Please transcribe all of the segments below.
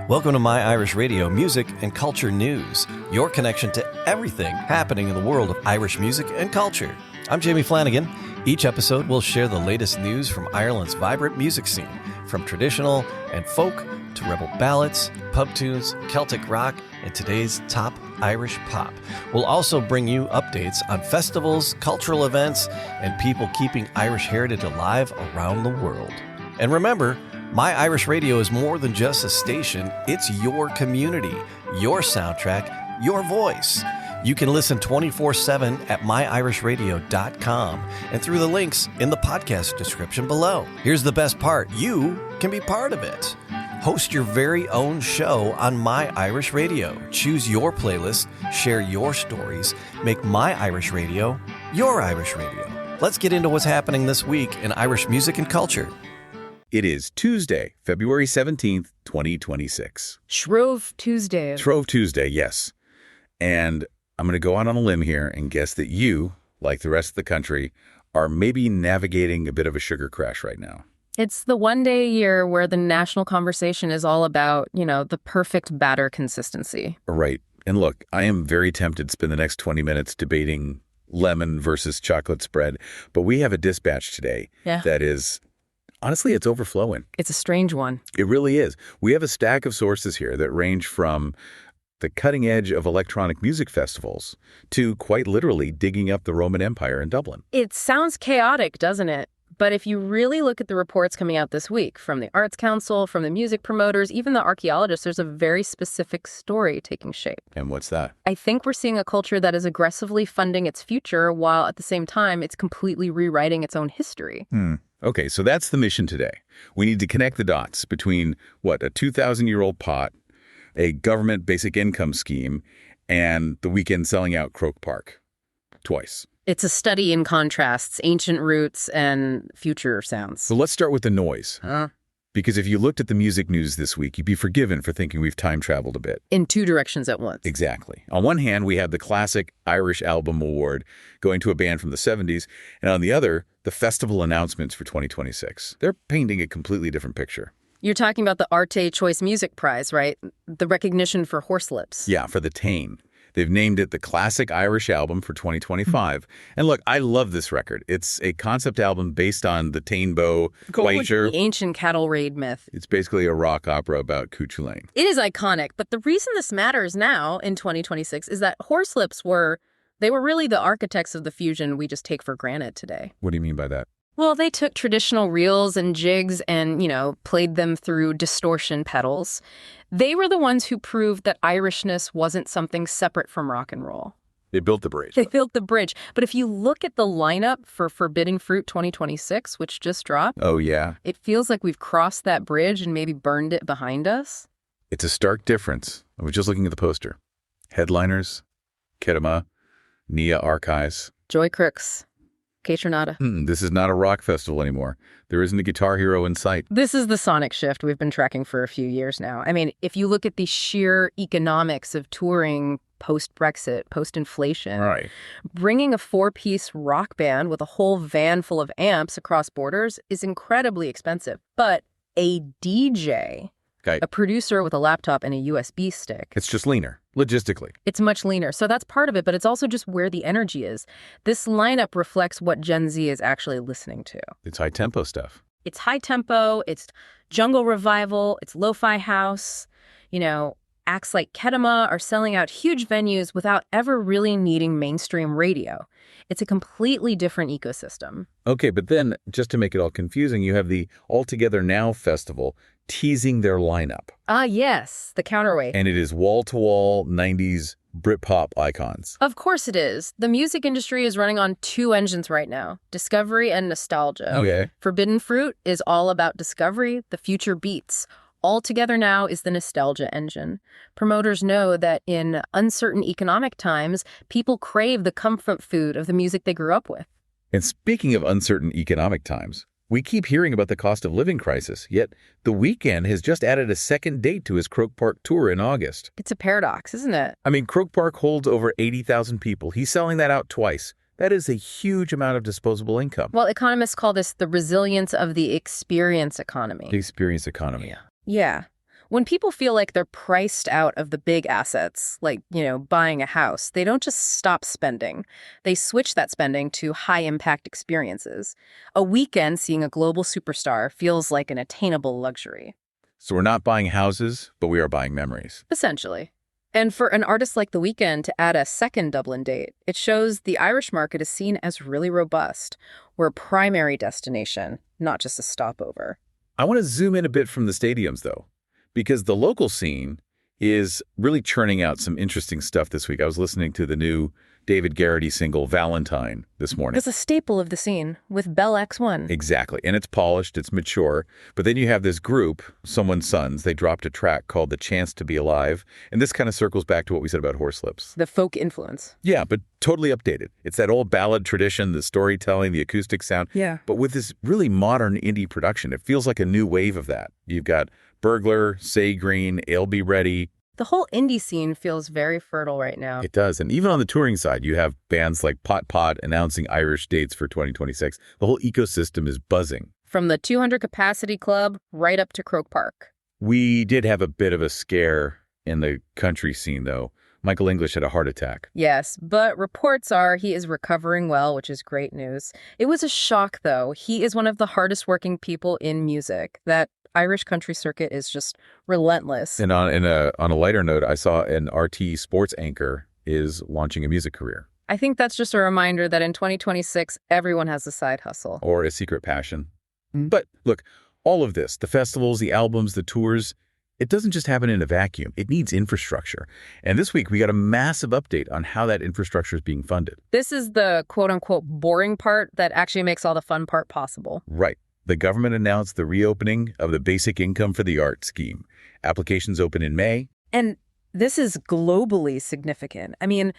Welcome to My Irish Radio Music and Culture News, your connection to everything happening in the world of Irish music and culture. I'm Jamie Flanagan. Each episode will share the latest news from Ireland's vibrant music scene, from traditional and folk to rebel ballads, pub tunes, Celtic rock, and today's top Irish pop. We'll also bring you updates on festivals, cultural events, and people keeping Irish heritage alive around the world. And remember, My Irish Radio is more than just a station. It's your community, your soundtrack, your voice. You can listen 24/7 at myirishradio.com and through the links in the podcast description below. Here's the best part. You can be part of it. Host your very own show on My Irish Radio. Choose your playlist, share your stories, make My Irish Radio your Irish Radio. Let's get into what's happening this week in Irish music and culture. It is Tuesday, February 17th, 2026. Shrove Tuesday. Shrove Tuesday, yes. And I'm going to go out on a limb here and guess that you, like the rest of the country, are maybe navigating a bit of a sugar crash right now. It's the one day a year where the national conversation is all about, the perfect batter consistency. Right. And look, I am very tempted to spend the next 20 minutes debating lemon versus chocolate spread, but we have a dispatch today that is... honestly, it's overflowing. It's a strange one. It really is. We have a stack of sources here that range from the cutting edge of electronic music festivals to quite literally digging up the Roman Empire in Dublin. It sounds chaotic, doesn't it? But if you really look at the reports coming out this week from the Arts Council, from the music promoters, even the archaeologists, there's a very specific story taking shape. And what's that? I think we're seeing a culture that is aggressively funding its future while at the same time it's completely rewriting its own history. Okay, so that's the mission today. We need to connect the dots between, a 2,000-year-old pot, a government basic income scheme, and the weekend selling out Croke Park. Twice. It's a study in contrasts, ancient roots and future sounds. So let's start with the noise. Because if you looked at the music news this week, you'd be forgiven for thinking we've time traveled a bit. In two directions at once. Exactly. On one hand, we have the classic Irish Album Award going to a band from the 70s, and on the other, the festival announcements for 2026. They're painting a completely different picture. You're talking about the Arte Choice Music Prize, right? The recognition for Horselips. Yeah, for the Tane. They've named it the Classic Irish Album for 2025. And look, I love this record. It's a concept album based on the Tane Bow Wager. The ancient cattle raid myth. It's basically a rock opera about Cooch Lane. It is iconic, but the reason this matters now in 2026 is that Horselips were really the architects of the fusion we just take for granted today. What do you mean by that? Well, they took traditional reels and jigs and, played them through distortion pedals. They were the ones who proved that Irishness wasn't something separate from rock and roll. They built the bridge. They built the bridge. But if you look at the lineup for Forbidden Fruit 2026, which just dropped. Oh, yeah. It feels like we've crossed that bridge and maybe burned it behind us. It's a stark difference. I was just looking at the poster. Headliners, Kedema, Nia Archives. Joy Crooks. Catronata. This is not a rock festival anymore. There isn't a guitar hero in sight. This is the sonic shift we've been tracking for a few years now. I mean, if you look at the sheer economics of touring post-Brexit, post-inflation, right, bringing a 4-piece rock band with a whole van full of amps across borders is incredibly expensive. But a DJ, a producer with a laptop and a USB stick. It's just leaner, logistically. It's much leaner. So that's part of it, but it's also just where the energy is. This lineup reflects what Gen Z is actually listening to. It's high-tempo stuff. It's high-tempo, it's jungle revival, it's lo-fi house. Acts like Kedema are selling out huge venues without ever really needing mainstream radio. It's a completely different ecosystem. Okay, but then, just to make it all confusing, you have the All Together Now festival teasing their lineup. Yes, the counterweight. And it is wall-to-wall 90s Britpop icons. Of course it is. The music industry is running on two engines right now, discovery and nostalgia. Okay. Forbidden Fruit is all about discovery, the future beats. All Together Now is the nostalgia engine. Promoters know that in uncertain economic times, people crave the comfort food of the music they grew up with. And speaking of uncertain economic times, we keep hearing about the cost of living crisis, yet The Weeknd has just added a second date to his Croke Park tour in August. It's a paradox, isn't it? I mean, Croke Park holds over 80,000 people. He's selling that out twice. That is a huge amount of disposable income. Well, economists call this the resilience of the experience economy. The experience economy. Yeah. When people feel like they're priced out of the big assets, like, buying a house, they don't just stop spending. They switch that spending to high-impact experiences. A weekend seeing a global superstar feels like an attainable luxury. So we're not buying houses, but we are buying memories. Essentially. And for an artist like The Weeknd to add a second Dublin date, it shows the Irish market is seen as really robust. We're a primary destination, not just a stopover. I want to zoom in a bit from the stadiums, though, because the local scene is really churning out some interesting stuff this week. I was listening to the new David Geraghty single, Valentine, this morning. It's a staple of the scene with Bell X1. Exactly. And it's polished, it's mature. But then you have this group, Someone's Sons, they dropped a track called The Chance to Be Alive. And this kind of circles back to what we said about Horselips. The folk influence. Yeah, but totally updated. It's that old ballad tradition, the storytelling, the acoustic sound. Yeah. But with this really modern indie production, it feels like a new wave of that. You've got Burglar, Say Green, Ale Be Ready. The whole indie scene feels very fertile right now. It does. And even on the touring side, you have bands like Pot Pot announcing Irish dates for 2026. The whole ecosystem is buzzing. From the 200 capacity club right up to Croke Park. We did have a bit of a scare in the country scene, though. Michael English had a heart attack. Yes, but reports are he is recovering well, which is great news. It was a shock, though. He is one of the hardest working people in music. That Irish country circuit is just relentless. And on a lighter note, I saw an RT sports anchor is launching a music career. I think that's just a reminder that in 2026, everyone has a side hustle. Or a secret passion. But look, all of this, the festivals, the albums, the tours, it doesn't just happen in a vacuum. It needs infrastructure. And this week, we got a massive update on how that infrastructure is being funded. This is the quote-unquote boring part that actually makes all the fun part possible. Right. The government announced the reopening of the Basic Income for the Arts scheme. Applications open in May. And this is globally significant. I mean,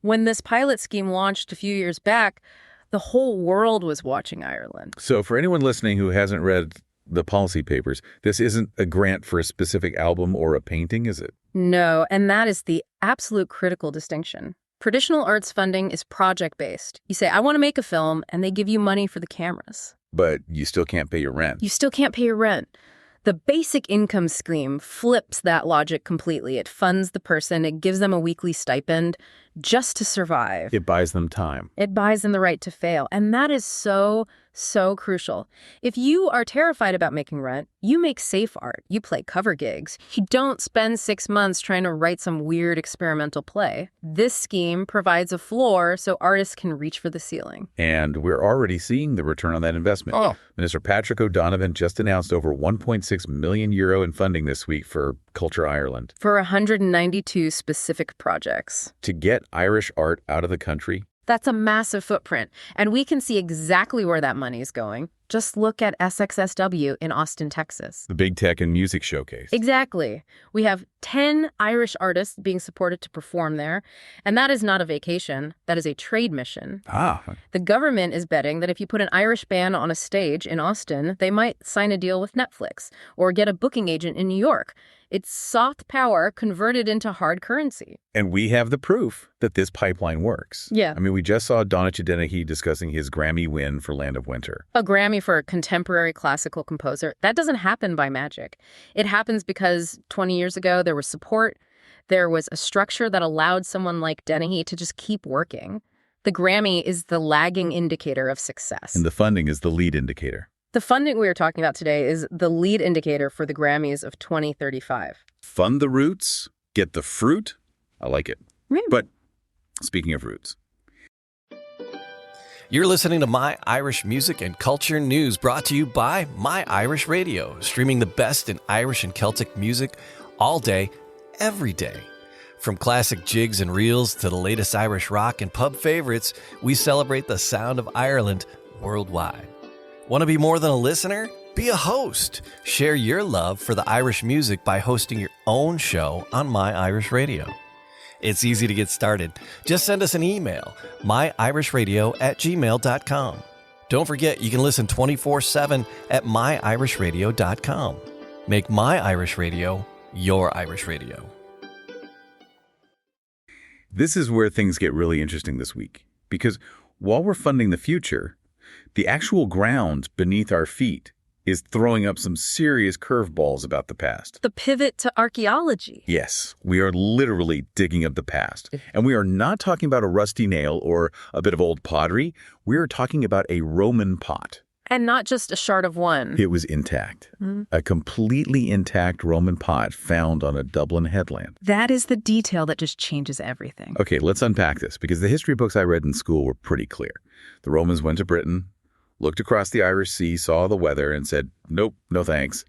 when this pilot scheme launched a few years back, the whole world was watching Ireland. So for anyone listening who hasn't read the policy papers, this isn't a grant for a specific album or a painting, is it? No, and that is the absolute critical distinction. Traditional arts funding is project-based. You say, I want to make a film, and they give you money for the cameras. But you still can't pay your rent. You still can't pay your rent. The basic income scheme flips that logic completely. It funds the person. It gives them a weekly stipend just to survive. It buys them time. It buys them the right to fail. And that is so crucial. If you are terrified about making rent, you make safe art. You play cover gigs. You don't spend 6 months trying to write some weird experimental play. This scheme provides a floor so artists can reach for the ceiling. And we're already seeing the return on that investment. Oh. Minister Patrick O'Donovan just announced over €1.6 million in funding this week for Culture Ireland. For 192 specific projects. To get Irish art out of the country. That's a massive footprint, and we can see exactly where that money is going. Just look at SXSW in Austin, Texas. The big tech and music showcase. Exactly. We have 10 Irish artists being supported to perform there, and that is not a vacation. That is a trade mission. The government is betting that if you put an Irish band on a stage in Austin, they might sign a deal with Netflix or get a booking agent in New York. It's soft power converted into hard currency. And we have the proof that this pipeline works. Yeah. I mean, we just saw Donnacha Dennehy discussing his Grammy win for Land of Winter. A Grammy for a contemporary classical composer. That doesn't happen by magic. It happens because 20 years ago, there was support. There was a structure that allowed someone like Dennehy to just keep working. The Grammy is the lagging indicator of success. And the funding is the lead indicator. The funding we are talking about today is the lead indicator for the Grammys of 2035. Fund the roots, get the fruit. I like it. But speaking of roots. You're listening to My Irish Music and Culture News, brought to you by My Irish Radio, streaming the best in Irish and Celtic music all day, every day. From classic jigs and reels to the latest Irish rock and pub favorites, we celebrate the sound of Ireland worldwide. Want to be more than a listener? Be a host. Share your love for the Irish music by hosting your own show on My Irish Radio. It's easy to get started. Just send us an email, myirishradio@gmail.com. Don't forget, you can listen 24/7 at myirishradio.com. Make My Irish Radio your Irish radio. This is where things get really interesting this week. Because while we're funding the future, the actual ground beneath our feet is throwing up some serious curveballs about the past. The pivot to archaeology. Yes, we are literally digging up the past. And we are not talking about a rusty nail or a bit of old pottery. We are talking about a Roman pot. And not just a shard of one. It was intact. A completely intact Roman pot found on a Dublin headland. That is the detail that just changes everything. Okay, let's unpack this, because the history books I read in school were pretty clear. The Romans went to Britain, looked across the Irish Sea, saw the weather, and said, nope, no thanks.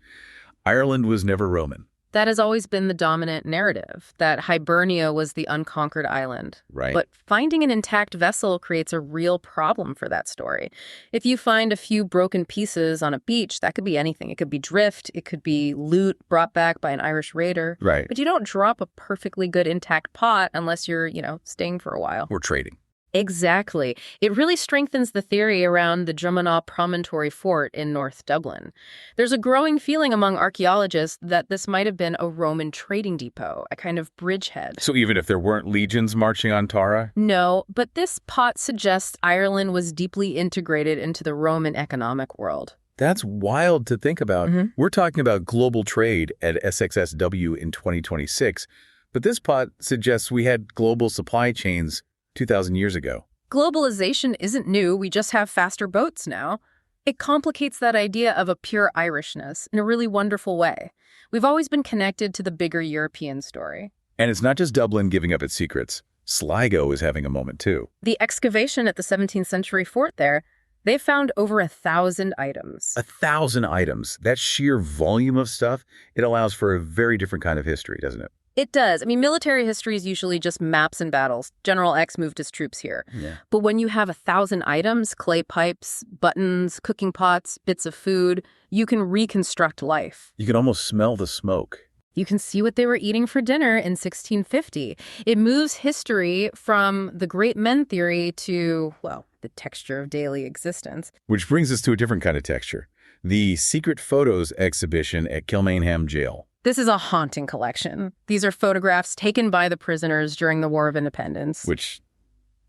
Ireland was never Roman. That has always been the dominant narrative, that Hibernia was the unconquered island. Right. But finding an intact vessel creates a real problem for that story. If you find a few broken pieces on a beach, that could be anything. It could be drift, it could be loot brought back by an Irish raider. Right. But you don't drop a perfectly good intact pot unless you're, staying for a while. Or trading. Exactly. It really strengthens the theory around the Drumnaw Promontory Fort in North Dublin. There's a growing feeling among archaeologists that this might have been a Roman trading depot, a kind of bridgehead. So even if there weren't legions marching on Tara? No, but this pot suggests Ireland was deeply integrated into the Roman economic world. That's wild to think about. We're talking about global trade at SXSW in 2026, but this pot suggests we had global supply chains 2,000 years ago. Globalization isn't new, we just have faster boats now. It complicates that idea of a pure Irishness in a really wonderful way. We've always been connected to the bigger European story. And it's not just Dublin giving up its secrets. Sligo is having a moment too. The excavation at the 17th century fort there, they found over 1,000 items. 1,000 items. That sheer volume of stuff, it allows for a very different kind of history, doesn't it? It does. Military history is usually just maps and battles. General X moved his troops here. Yeah. But when you have 1,000 items, clay pipes, buttons, cooking pots, bits of food, you can reconstruct life. You can almost smell the smoke. You can see what they were eating for dinner in 1650. It moves history from the great men theory to, the texture of daily existence. Which brings us to a different kind of texture. The Secret Photos exhibition at Kilmainham Jail. This is a haunting collection. These are photographs taken by the prisoners during the War of Independence. Which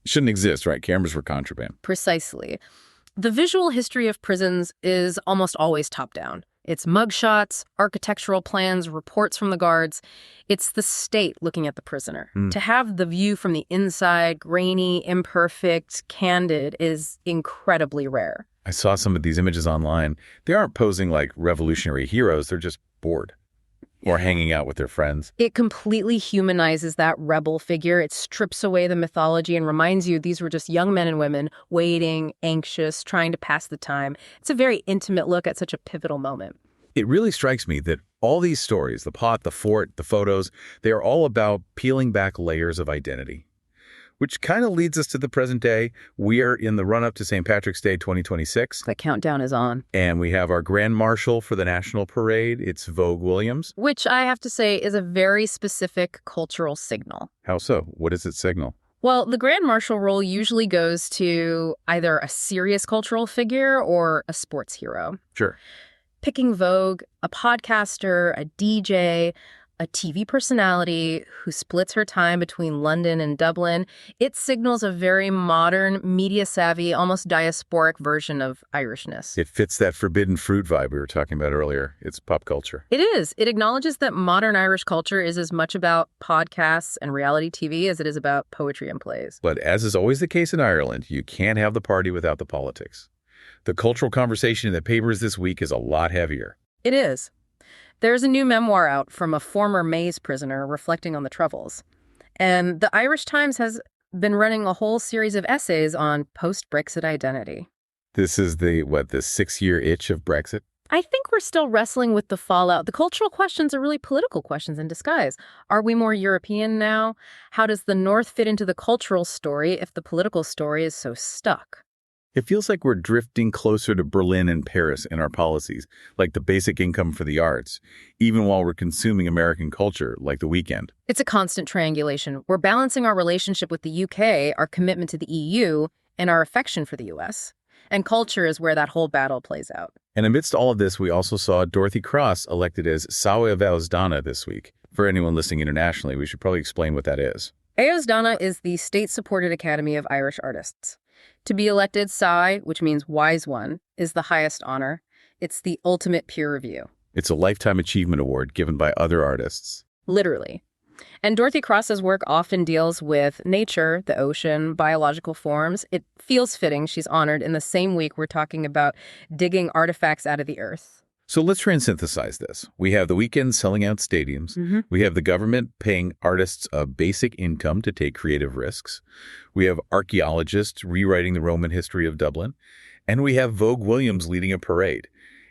shouldn't exist, right? Cameras were contraband. Precisely. The visual history of prisons is almost always top-down. It's mugshots, architectural plans, reports from the guards. It's the state looking at the prisoner. To have the view from the inside, grainy, imperfect, candid, is incredibly rare. I saw some of these images online. They aren't posing like revolutionary heroes. They're just bored. Or hanging out with their friends. It completely humanizes that rebel figure. It strips away the mythology and reminds you these were just young men and women waiting, anxious, trying to pass the time. It's a very intimate look at such a pivotal moment. It really strikes me that all these stories, the pot, the fort, the photos, they are all about peeling back layers of identity. Which kind of leads us to the present day. We are in the run-up to St. Patrick's Day 2026. The countdown is on. And we have our Grand Marshal for the National Parade. It's Vogue Williams. Which I have to say is a very specific cultural signal. How so? What does it signal? Well, the Grand Marshal role usually goes to either a serious cultural figure or a sports hero. Sure. Picking Vogue, a podcaster, a DJ, a TV personality who splits her time between London and Dublin, it signals a very modern, media-savvy, almost diasporic version of Irishness. It fits that forbidden fruit vibe we were talking about earlier. It's pop culture. It is. It acknowledges that modern Irish culture is as much about podcasts and reality TV as it is about poetry and plays. But as is always the case in Ireland, you can't have the party without the politics. The cultural conversation in the papers this week is a lot heavier. It is. There's a new memoir out from a former Maze prisoner reflecting on the Troubles. And the Irish Times has been running a whole series of essays on post-Brexit identity. This is the 6-year itch of Brexit? I think we're still wrestling with the fallout. The cultural questions are really political questions in disguise. Are we more European now? How does the North fit into the cultural story if the political story is so stuck? It feels like we're drifting closer to Berlin and Paris in our policies, like the basic income for the arts, even while we're consuming American culture, like The Weeknd. It's a constant triangulation. We're balancing our relationship with the UK, our commitment to the EU, and our affection for the US. And culture is where that whole battle plays out. And amidst all of this, we also saw Dorothy Cross elected as Saoirse Eabhsdánna this week. For anyone listening internationally, we should probably explain what that is. Eabhsdánna is the state-supported Academy of Irish Artists. To be elected Sai, which means wise one, is the highest honor. It's the ultimate peer review. It's a Lifetime Achievement Award given by other artists. Literally. And Dorothy Cross's work often deals with nature, the ocean, biological forms. It feels fitting she's honored in the same week we're talking about digging artifacts out of the earth. So let's try and synthesize this. We have the weekend selling out stadiums. We have the government paying artists a basic income to take creative risks. We have archaeologists rewriting the Roman history of Dublin. And we have Vogue Williams leading a parade.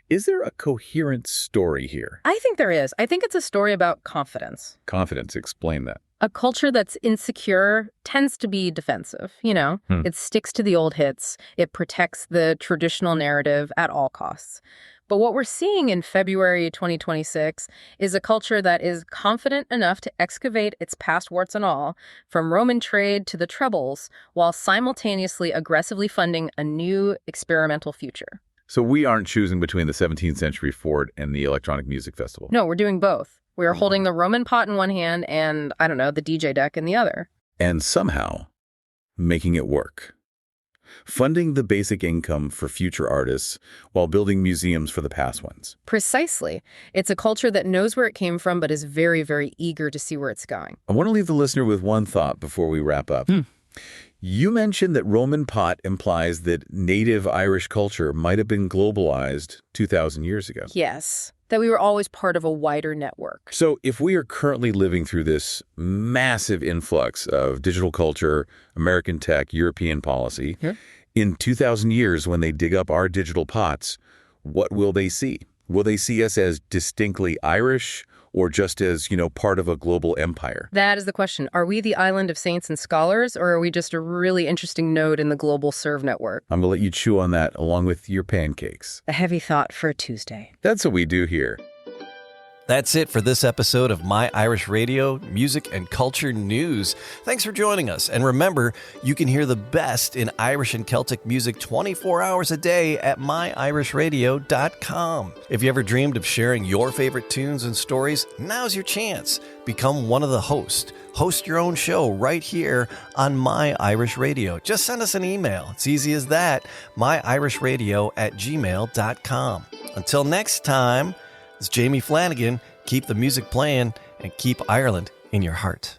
Is there a coherent story here? I think there is. I think it's a story about confidence. Confidence, explain that. A culture that's insecure tends to be defensive, you know? It sticks to the old hits. It protects the traditional narrative at all costs. But what we're seeing in February 2026 is a culture that is confident enough to excavate its past warts and all, from Roman trade to the Troubles, while simultaneously aggressively funding a new experimental future. So we aren't choosing between the 17th century fort and the Electronic Music Festival. No, we're doing both. We are holding the Roman pot in one hand and, I don't know, the DJ deck in the other. And somehow making it work. Funding the basic income for future artists while building museums for the past ones. Precisely. It's a culture that knows where it came from but is very, very eager to see where it's going. I want to leave the listener with one thought before we wrap up. You mentioned that Roman pot implies that native Irish culture might have been globalized 2,000 years ago. Yes, that we were always part of a wider network. So if we are currently living through this massive influx of digital culture, American tech, European policy, in 2,000 years when they dig up our digital pots, what will they see? Will they see us as distinctly Irish or just as, part of a global empire? That is the question. Are we the island of saints and scholars, or are we just a really interesting node in the global serve network? I'm going to let you chew on that along with your pancakes. A heavy thought for a Tuesday. That's what we do here. That's it for this episode of My Irish Radio, Music and Culture News. Thanks for joining us. And remember, you can hear the best in Irish and Celtic music 24 hours a day at myirishradio.com. If you ever dreamed of sharing your favorite tunes and stories, now's your chance. Become one of the hosts. Host your own show right here on My Irish Radio. Just send us an email. It's easy as that. myirishradio@gmail.com. Until next time, it's Jamie Flanagan. Keep the music playing and keep Ireland in your heart.